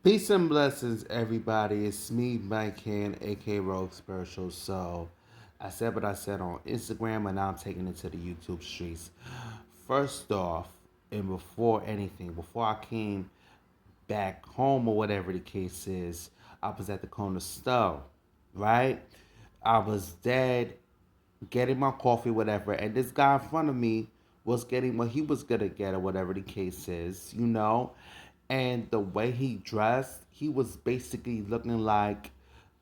Peace and blessings, everybody. It's me, Mike Hand, aka Rogue Spiritual. So, I said what I said on Instagram, and now I'm taking it to the YouTube streets. First off, and before anything, before I came back home or whatever the case is, I was at the corner store, right? I was dead, getting my coffee, whatever, and this guy in front of me was getting what he was gonna get or whatever the case is, you know. And the way he dressed, he was basically looking like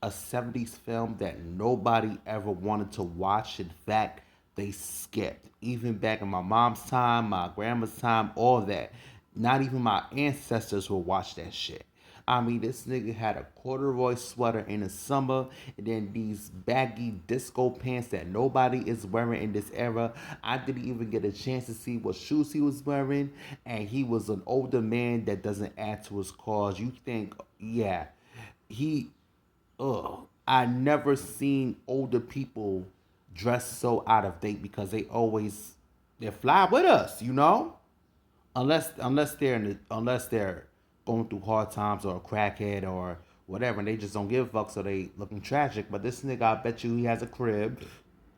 a 70s film that nobody ever wanted to watch. In fact, they skipped. Even back in my mom's time, my grandma's time, all that. Not even my ancestors will watch that shit. I mean, this nigga had a corduroy sweater in the summer, and then these baggy disco pants that nobody is wearing in this era. I didn't even get a chance to see what shoes he was wearing, and he was an older man that doesn't add to his cause. You think, yeah, he, I never seen older people dress so out of date because they're fly with us, you know, unless they're going through hard times or a crackhead or whatever, and they just don't give a fuck, so they looking tragic. But this nigga, I bet you he has a crib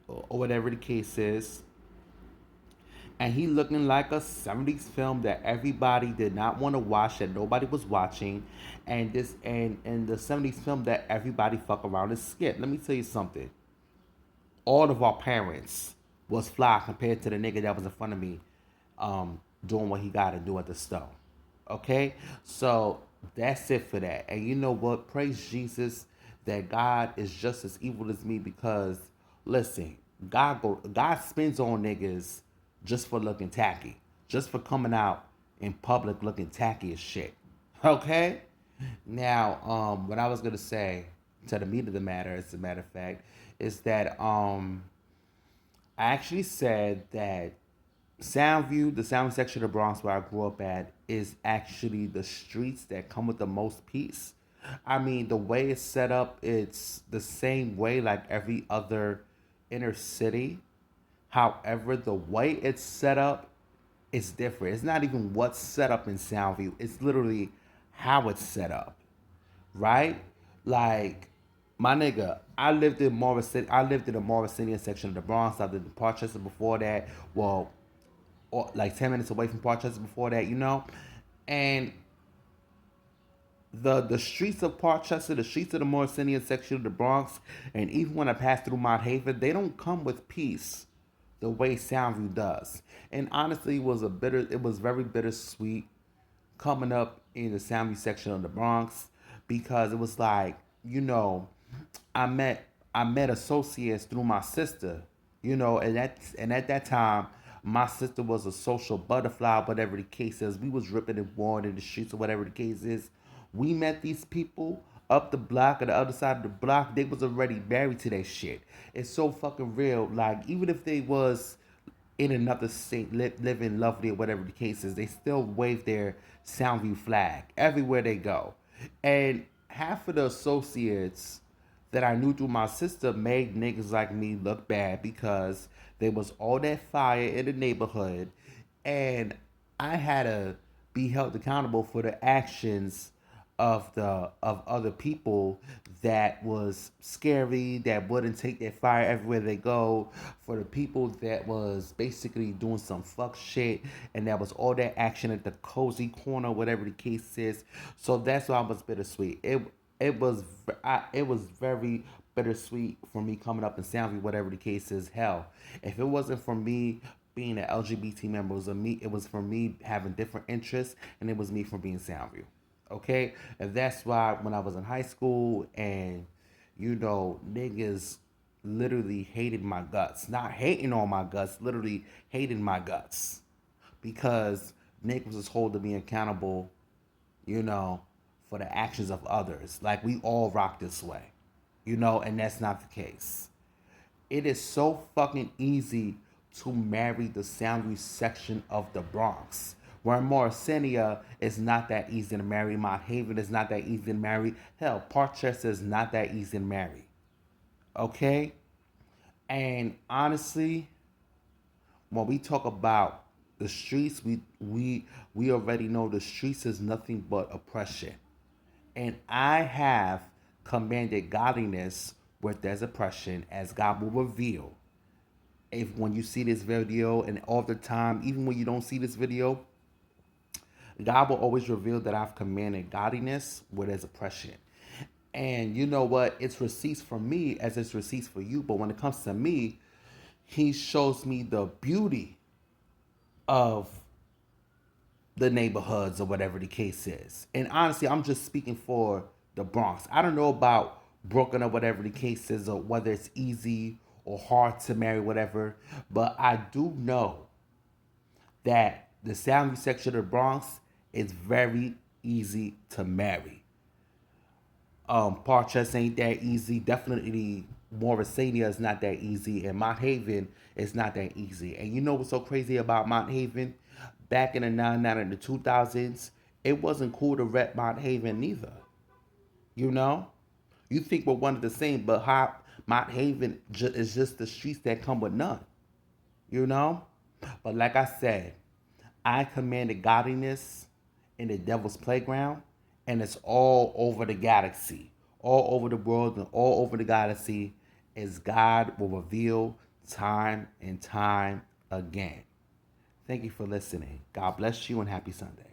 or whatever the case is, and he looking like a 70s film that everybody did not want to watch, that nobody was watching, and the 70s film that everybody fuck around and skip. Let me tell you something. All of our parents was fly compared to the nigga that was in front of me, doing what he got to do at the store. Okay, so that's it for that. And you know what? Praise Jesus that God is just as evil as me, because listen, God spins on niggas just for looking tacky, just for coming out in public looking tacky as shit. Okay. Now, what I was gonna say, to the meat of the matter, as a matter of fact, is that I actually said that Soundview, the sound section of the Bronx where I grew up at, is actually the streets that come with the most peace. I mean, the way it's set up, it's the same way like every other inner city. However, the way it's set up is different. It's not even what's set up in Soundview. It's literally how it's set up, right? Like, my nigga, I lived in the Morrisania section of the Bronx. I lived in Parkchester before that. Well, or like 10 minutes away from Parkchester before that, you know. And the streets of Parkchester, the streets of the Morrisania section of the Bronx, and even when I pass through Mott Haven, they don't come with peace the way Soundview does. And honestly, it was very bittersweet coming up in the Soundview section of the Bronx, because it was like, you know, I met I met associates through my sister, you know, and at that time my sister was a social butterfly, whatever the case is. We was ripping and roaring in the streets or whatever the case is. We met these people up the block or the other side of the block. They was already married to that shit. It's so fucking real. Like, even if they was in another state, living lovely or whatever the case is, they still wave their Soundview flag everywhere they go. And half of the associates that I knew through my sister made niggas like me look bad, because there was all that fire in the neighborhood, and I had to be held accountable for the actions of other people that was scary, that wouldn't take their fire everywhere they go, for the people that was basically doing some fuck shit, and that was all that action at the cozy corner, whatever the case is. So that's why I was bittersweet. It was very bittersweet for me coming up in Soundview, whatever the case is. Hell, if it wasn't for me being an LGBT member, it was for me having different interests, and it was me for being Soundview. Okay, and that's why when I was in high school, and you know, niggas literally hated my guts, not hating on my guts, literally hating my guts, because niggas was holding me accountable, you know, for the actions of others. Like, we all rock this way, you know, and that's not the case. It is so fucking easy to marry the Soundview section of the Bronx. Where Morrisania is not that easy to marry. Mott Haven is not that easy to marry. Hell, Parkchester is not that easy to marry. Okay? And honestly, when we talk about the streets, we already know the streets is nothing but oppression. And I have commanded godliness where there's oppression, as God will reveal. If when you see this video and all the time, even when you don't see this video, God will always reveal that I've commanded godliness where there's oppression. And you know what? It's receipts for me as it's receipts for you. But when it comes to me, he shows me the beauty of the neighborhoods or whatever the case is. And honestly, I'm just speaking for the Bronx. I don't know about Brooklyn or whatever the case is, or whether it's easy or hard to marry, whatever. But I do know that the Soundview section of the Bronx is very easy to marry. Parkchester ain't that easy. Definitely Morrisania is not that easy, and Mott Haven is not that easy. And you know what's so crazy about Mott Haven? Back in the 99 and the 2000s, it wasn't cool to rep Mott Haven neither. You know, you think we're one of the same, but Mott Haven is just the streets that come with none. You know, but like I said, I commanded godliness in the devil's playground, and it's all over the galaxy, all over the world, and all over the galaxy, as God will reveal time and time again. Thank you for listening. God bless you and happy Sunday.